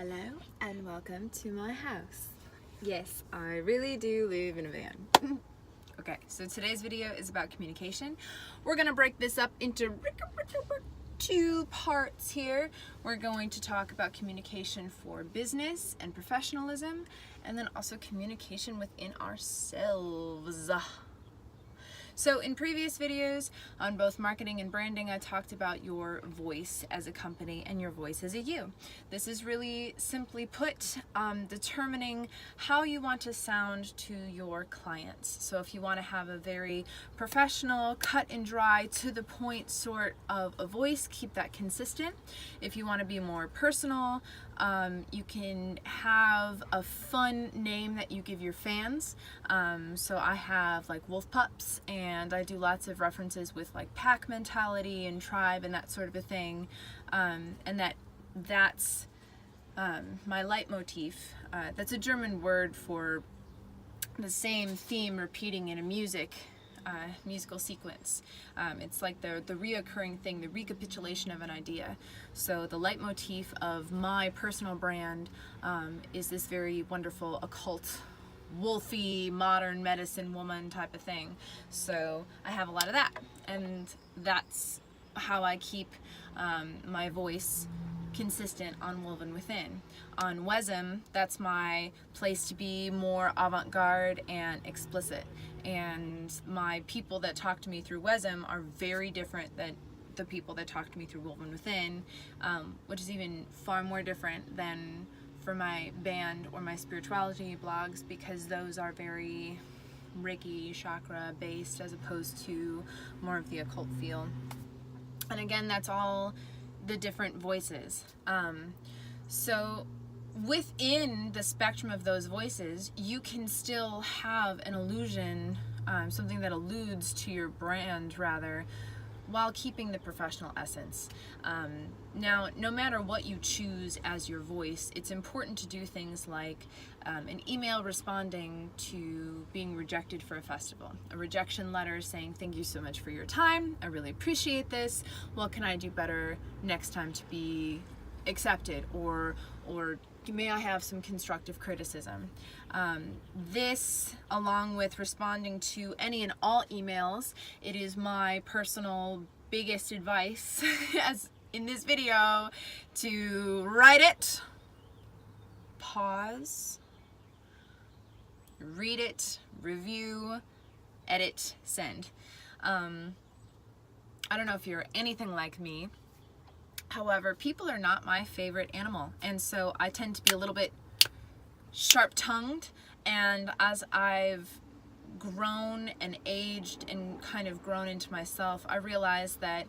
Hello and welcome to my house. Yes, I really do live in a van. Okay, so today's video is about communication. We're gonna break this up into two parts here. We're going to talk about communication for business and professionalism, and then also communication within ourselves. So in previous videos on both marketing and branding, I talked about your voice as a company and your voice as a you. This is really simply put determining how you want to sound to your clients. So if you want to have a very professional, cut and dry, to the point sort of a voice, keep that consistent. If you want to be more personal, you can have a fun name that you give your fans. So I have like wolf pups, and I do lots of references with like pack mentality and tribe and that sort of a thing. And that's my leitmotif. That's a German word for the same theme repeating in a musical sequence. It's like the reoccurring thing, the recapitulation of an idea. So the leitmotif of my personal brand is this very wonderful occult, wolfy, modern medicine woman type of thing. So I have a lot of that, and that's how I keep my voice consistent on Wolven Within. On Wesm, that's my place to be more avant-garde and explicit. And my people that talk to me through Wesm are very different than the people that talk to me through Wolven Within, which is even far more different than for my band or my spirituality blogs, because those are very Reiki, chakra based, as opposed to more of the occult feel. And again, that's all the different voices. So within the spectrum of those voices, you can still have an illusion, something that alludes to your brand rather, while keeping the professional essence. Now, no matter what you choose as your voice, it's important to do things like an email responding to being rejected for a festival, a rejection letter saying, "Thank you so much for your time, I really appreciate this, what can I do better next time to be accepted, or may I have some constructive criticism." This, along with responding to any and all emails, it is my personal biggest advice, as in this video, to write it, pause, read it, review, edit, send. I don't know if you're anything like me. However, people are not my favorite animal, and so I tend to be a little bit sharp-tongued, and as I've grown and aged and kind of grown into myself, I realized that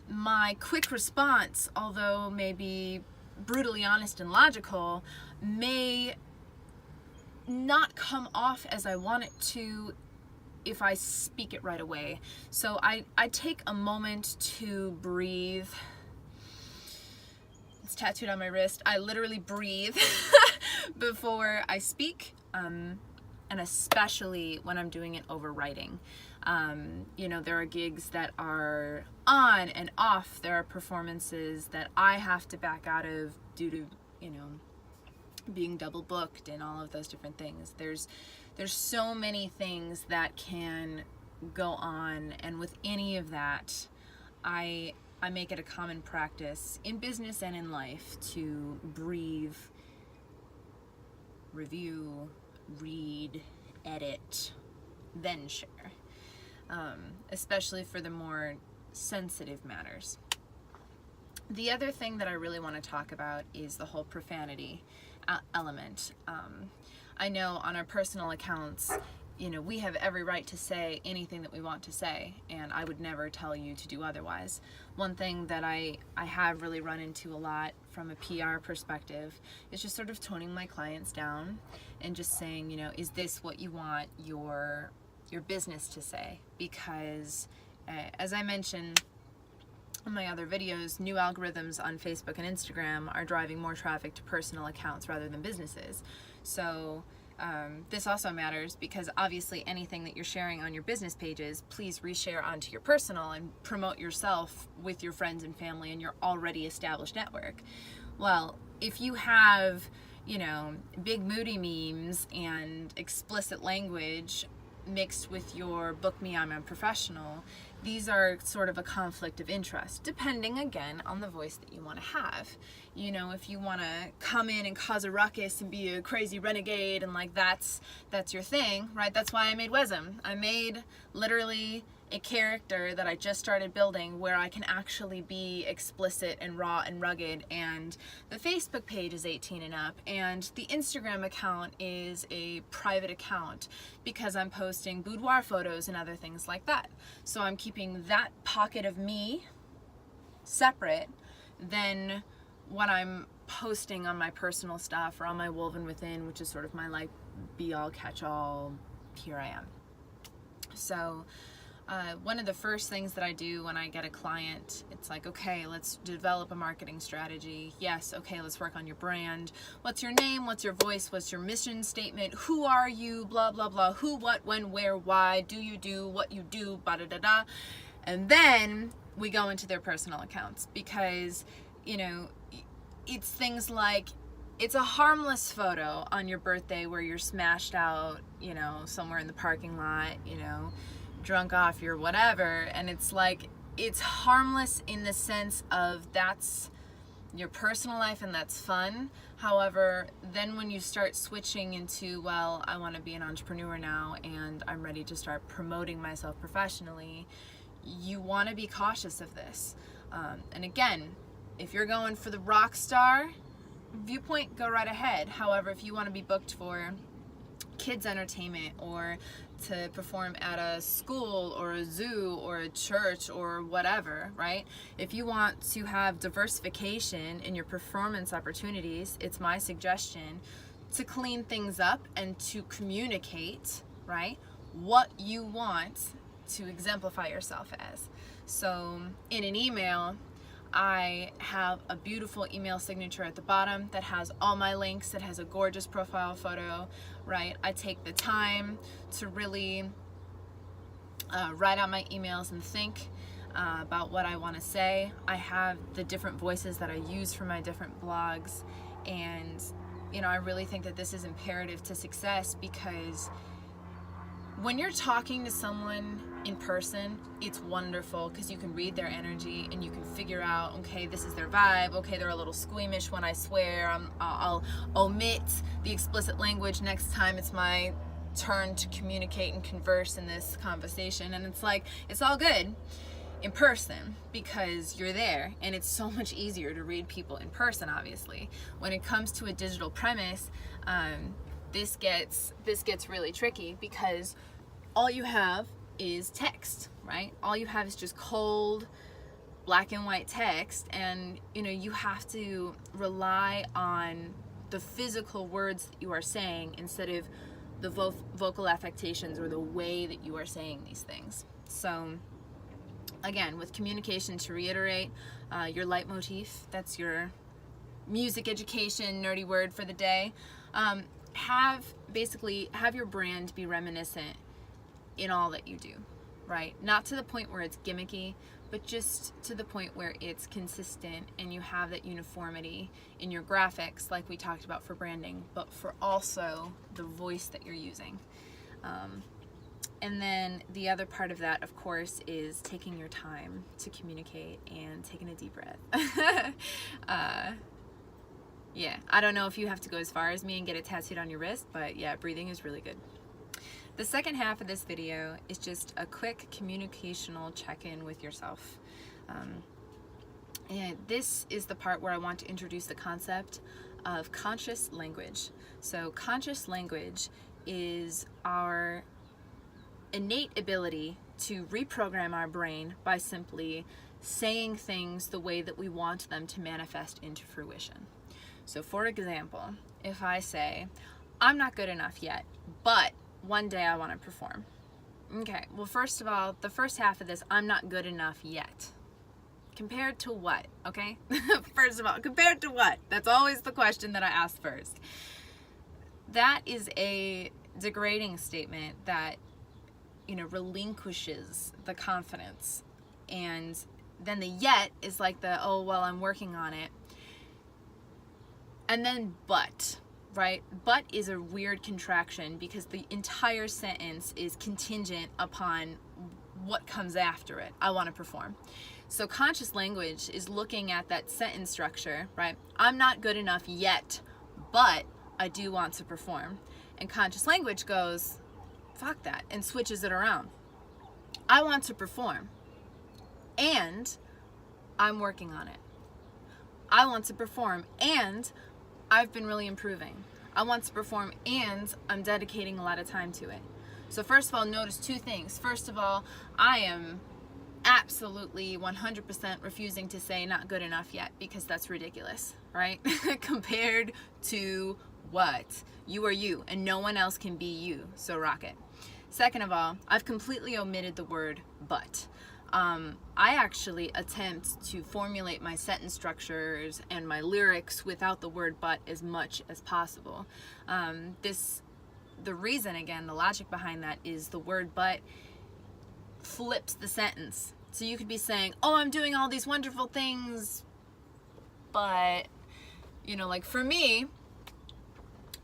my quick response, although maybe brutally honest and logical, may not come off as I want it to if I speak it right away. So I take a moment to breathe. It's tattooed on my wrist. I literally breathe before I speak, and especially when I'm doing it over writing. You know, there are gigs that are on and off. There are performances that I have to back out of due to, you know, being double booked and all of those different things. There's so many things that can go on, and with any of that, I make it a common practice in business and in life to breathe, review, read, edit, then share, especially for the more sensitive matters. The other thing that I really want to talk about is the whole profanity element. I know on our personal accounts, you know, we have every right to say anything that we want to say, and I would never tell you to do otherwise. One thing that I have really run into a lot from a PR perspective is just sort of toning my clients down and just saying, you know, is this what you want your business to say? Because as I mentioned in my other videos, new algorithms on Facebook and Instagram are driving more traffic to personal accounts rather than businesses. So This also matters because obviously anything that you're sharing on your business pages, please reshare onto your personal and promote yourself with your friends and family and your already established network. Well, if you have, you know, big moody memes and explicit language mixed with your book me, I'm a professional, these are sort of a conflict of interest, depending again on the voice that you want to have. You know, if you want to come in and cause a ruckus and be a crazy renegade and like that's your thing, right? That's why I made Wism. I made literally a character that I just started building where I can actually be explicit and raw and rugged, and the Facebook page is 18 and up, and the Instagram account is a private account because I'm posting boudoir photos and other things like that. So I'm keeping that pocket of me separate than what I'm posting on my personal stuff or on my Wolven Within, which is sort of my like be all catch all, here I am. So one of the first things that I do when I get a client, it's like, okay, let's develop a marketing strategy. Yes, okay, let's work on your brand. What's your name? What's your voice? What's your mission statement? Who are you? Blah, blah, blah. Who, what, when, where, why? Do you do what you do? Ba-da-da-da. And then we go into their personal accounts because, you know, it's things like, it's a harmless photo on your birthday where you're smashed out, you know, somewhere in the parking lot, you know, drunk off your whatever, and it's like, it's harmless in the sense of that's your personal life and that's fun. However, then when you start switching into, well, I want to be an entrepreneur now and I'm ready to start promoting myself professionally, you want to be cautious of this. And again, if you're going for the rock star viewpoint, go right ahead. However, if you want to be booked for kids entertainment or to perform at a school or a zoo or a church or whatever, right? If you want to have diversification in your performance opportunities, it's my suggestion to clean things up and to communicate, right, what you want to exemplify yourself as. So in an email, I have a beautiful email signature at the bottom that has all my links, that has a gorgeous profile photo, right? I take the time to really write out my emails and think about what I want to say. I have the different voices that I use for my different blogs, and you know, I really think that this is imperative to success because when you're talking to someone in person, it's wonderful because you can read their energy and you can figure out, okay, this is their vibe, okay, they're a little squeamish when I swear, I'll omit the explicit language next time it's my turn to communicate and converse in this conversation. And it's like, it's all good in person because you're there, and it's so much easier to read people in person, obviously. When it comes to a digital premise, this gets really tricky because all you have is text, right? All you have is just cold black and white text, and you know, you have to rely on the physical words that you are saying instead of the vocal affectations or the way that you are saying these things. So again, with communication, to reiterate, your leitmotif, that's your music education nerdy word for the day, have your brand be reminiscent in all that you do, right? Not to the point where it's gimmicky, but just to the point where it's consistent and you have that uniformity in your graphics like we talked about for branding, but for also the voice that you're using. And then the other part of that, of course, is taking your time to communicate and taking a deep breath. Yeah, I don't know if you have to go as far as me and get it tattooed on your wrist, but yeah, breathing is really good. The second half of this video is just a quick communicational check-in with yourself. And this is the part where I want to introduce the concept of conscious language. So conscious language is our innate ability to reprogram our brain by simply saying things the way that we want them to manifest into fruition. So for example, if I say, I'm not good enough yet, but one day I want to perform. Okay, well, first of all, the first half of this, I'm not good enough yet. Compared to what, okay? First of all, compared to what? That's always the question that I ask first. that is a degrading statement that, you know, relinquishes the confidence. And then the yet is like the, oh, well, I'm working on it. And then but, right? But is a weird contraction because the entire sentence is contingent upon what comes after it. I want to perform. So conscious language is looking at that sentence structure, right? I'm not good enough yet, but I do want to perform. And conscious language goes, fuck that, and switches it around. I want to perform, and I'm working on it. I want to perform, and I've been really improving. I want to perform, and I'm dedicating a lot of time to it. So first of all, notice two things. First of all, I am absolutely 100% refusing to say not good enough yet, because that's ridiculous, right? Compared to what? You are you, and no one else can be you, so rock it. Second of all, I've completely omitted the word but. I actually attempt to formulate my sentence structures and my lyrics without the word but as much as possible. The reason, again, the logic behind that is the word but flips the sentence. So you could be saying, oh, I'm doing all these wonderful things, but, you know, like for me,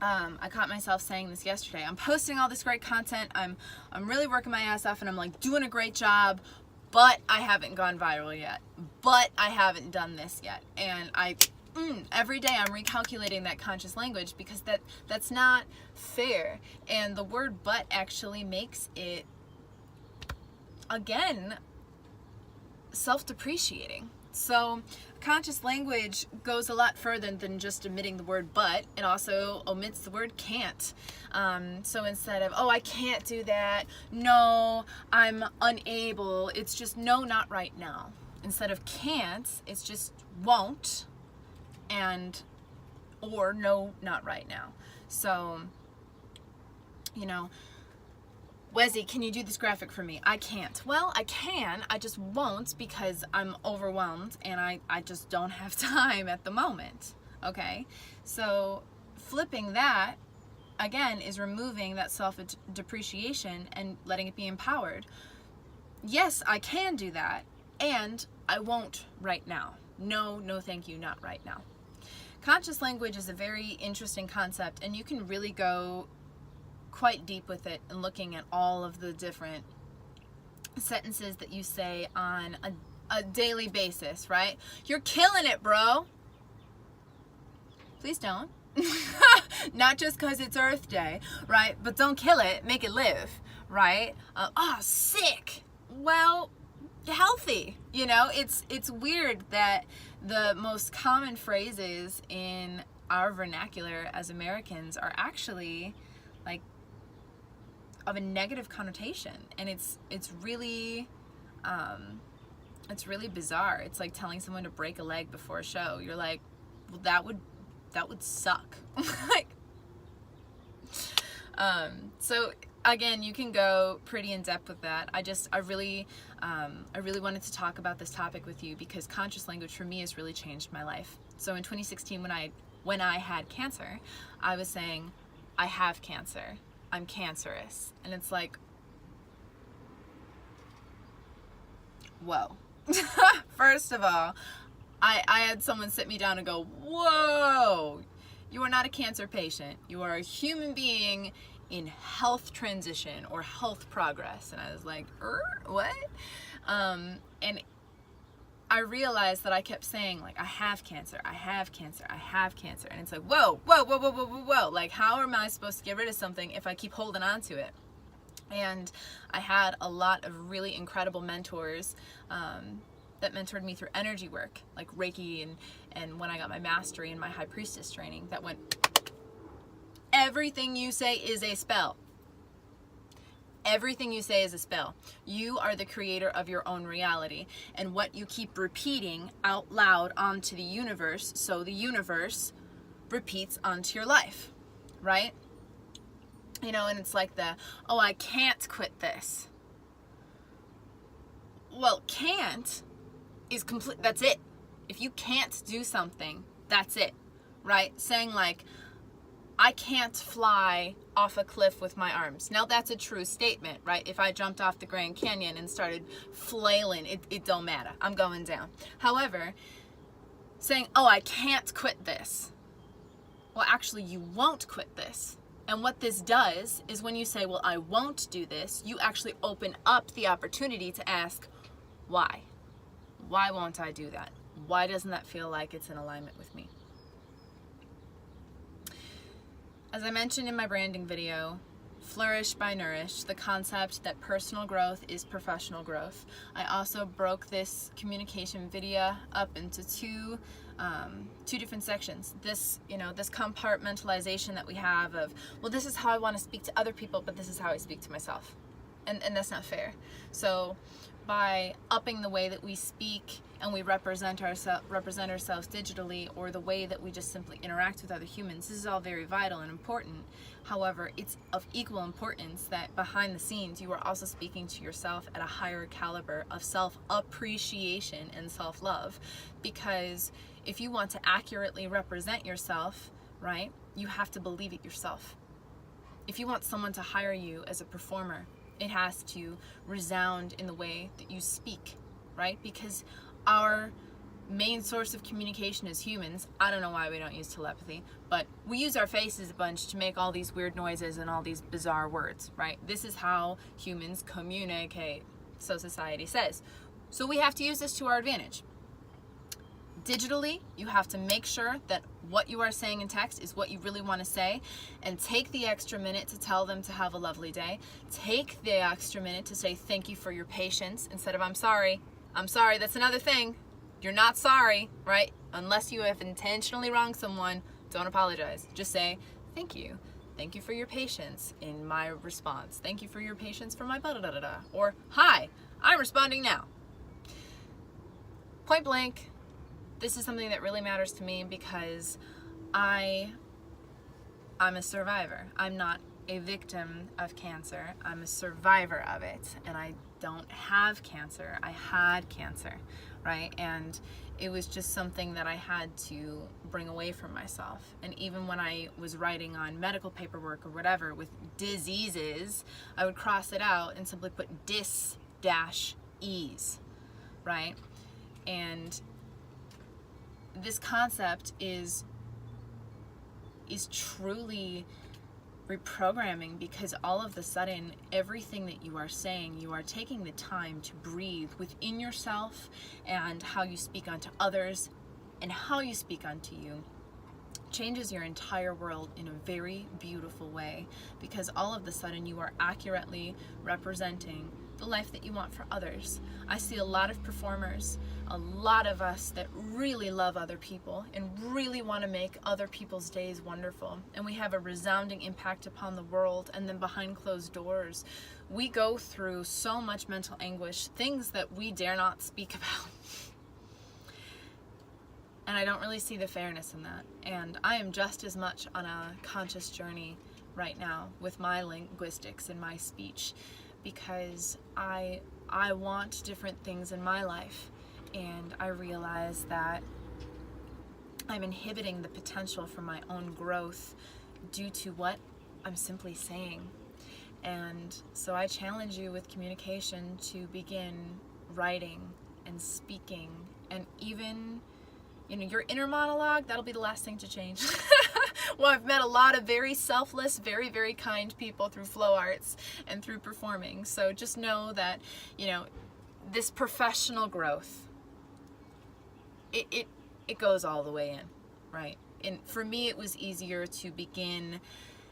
I caught myself saying this yesterday. I'm posting all this great content. I'm really working my ass off, and I'm like doing a great job, but I haven't gone viral yet. But I haven't done this yet. And every day I'm recalculating that conscious language because that's not fair. And the word but actually makes it, again, self-depreciating. So conscious language goes a lot further than just omitting the word but. It also omits the word can't. So instead of, oh, I can't do that, no, I'm unable, it's just no, not right now. Instead of can't, it's just won't, and or no, not right now. So, you know, Wezzy, can you do this graphic for me? I can't. Well, I can, I just won't because I'm overwhelmed and I just don't have time at the moment, okay? So flipping that, again, is removing that self-depreciation and letting it be empowered. Yes, I can do that, and I won't right now. No, no thank you, not right now. Conscious language is a very interesting concept, and you can really go quite deep with it and looking at all of the different sentences that you say on a daily basis, right? You're killing it, bro. Please don't. Not just because it's Earth Day, right? But don't kill it, make it live, right? Oh, sick. Well, healthy. You know, it's weird that the most common phrases in our vernacular as Americans are actually like of a negative connotation, and it's really bizarre. It's like telling someone to break a leg before a show. You're like, well, that would suck. Like, so again, you can go pretty in depth with that. I really wanted to talk about this topic with you because conscious language for me has really changed my life. So in 2016, when I had cancer, I was saying, I have cancer. I'm cancerous. And it's like, whoa. First of all, I had someone sit me down and go, whoa, you are not a cancer patient. You are a human being in health transition or health progress. And I was like, what? And I realized that I kept saying, like, I have cancer, I have cancer, I have cancer. And it's like, whoa. Like, how am I supposed to get rid of something if I keep holding on to it? And I had a lot of really incredible mentors that mentored me through energy work, like Reiki, and when I got my mastery and my high priestess training, that went, everything you say is a spell. Everything you say is a spell. You are the creator of your own reality, and what you keep repeating out loud onto the universe, so the universe repeats onto your life, right? You know, and it's like oh, I can't quit this. Well, can't is complete, that's it. If you can't do something, that's it, right? Saying like, I can't fly off a cliff with my arms. Now that's a true statement, right? If I jumped off the Grand Canyon and started flailing, it don't matter. I'm going down. However, saying, oh, I can't quit this. Well, actually, you won't quit this. And what this does is when you say, well, I won't do this, you actually open up the opportunity to ask, why? Why won't I do that? Why doesn't that feel like it's in alignment with me? As I mentioned in my branding video, flourish by nourish, the concept that personal growth is professional growth. I also broke this communication video up into two different sections. This compartmentalization that we have of, well, this is how I want to speak to other people, but this is how I speak to myself. And that's not fair. So by upping the way that we speak and we represent ourselves digitally, or the way that we just simply interact with other humans, this is all very vital and important. However, it's of equal importance that behind the scenes you are also speaking to yourself at a higher caliber of self-appreciation and self-love. Because if you want to accurately represent yourself, right, you have to believe it yourself. If you want someone to hire you as a performer, it has to resound in the way that you speak, right? Because our main source of communication as humans, I don't know why we don't use telepathy, but we use our faces a bunch to make all these weird noises and all these bizarre words, right? This is how humans communicate, so society says. So we have to use this to our advantage. Digitally, you have to make sure that what you are saying in text is what you really want to say, and take the extra minute to tell them to have a lovely day. Take the extra minute to say thank you for your patience instead of I'm sorry. I'm sorry, that's another thing. You're not sorry, right? Unless you have intentionally wronged someone, don't apologize. Just say thank you. Thank you for your patience in my response. Thank you for your patience for my da-da-da-da-da. Or hi, I'm responding now. Point blank. This is something that really matters to me because I'm a survivor. I'm not a victim of cancer. I'm a survivor of it. And I don't have cancer. I had cancer, right? And it was just something that I had to bring away from myself. And even when I was writing on medical paperwork or whatever with diseases, I would cross it out and simply put dis-ease, right? And this concept is truly reprogramming, because all of the sudden everything that you are saying, you are taking the time to breathe within yourself, and how you speak unto others and how you speak unto you changes your entire world in a very beautiful way, because all of the sudden you are accurately representing the life that you want for others. I see a lot of performers, a lot of us that really love other people and really want to make other people's days wonderful, and we have a resounding impact upon the world, and then behind closed doors we go through so much mental anguish, things that we dare not speak about. And I don't really see the fairness in that. And I am just as much on a conscious journey right now with my linguistics and my speech, because I want different things in my life, and I realize that I'm inhibiting the potential for my own growth due to what I'm simply saying. And so I challenge you with communication to begin writing and speaking, and even your inner monologue, that'll be the last thing to change. Well, I've met a lot of very selfless, very, very kind people through flow arts and through performing. So just know that, this professional growth, it goes all the way in, right? And for me, it was easier to begin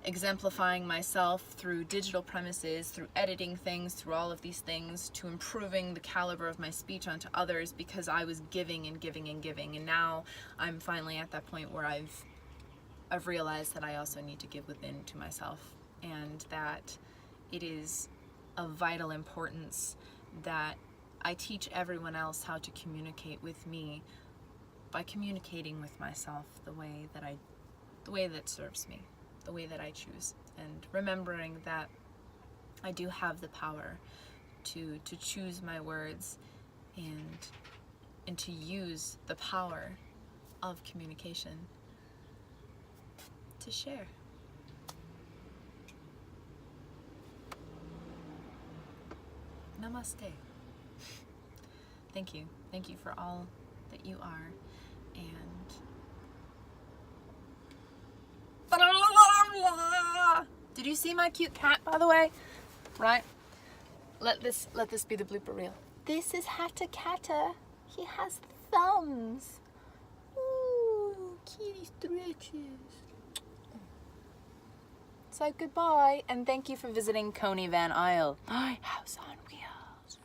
exemplifying myself through digital premises, through editing things, through all of these things, to improving the caliber of my speech onto others, because I was giving and giving and giving. And now I'm finally at that point where I've realized that I also need to give within to myself, and that it is of vital importance that I teach everyone else how to communicate with me by communicating with myself the way that serves me, the way that I choose, and remembering that I do have the power to choose my words and to use the power of communication to share. Namaste. Thank you. Thank you for all that you are. And did you see my cute cat, by the way? Right? Let this be the blooper reel. This is Hatta Katta. He has thumbs. Ooh, kitty stretches. So goodbye, and thank you for visiting Coney Van Isle. My house on wheels.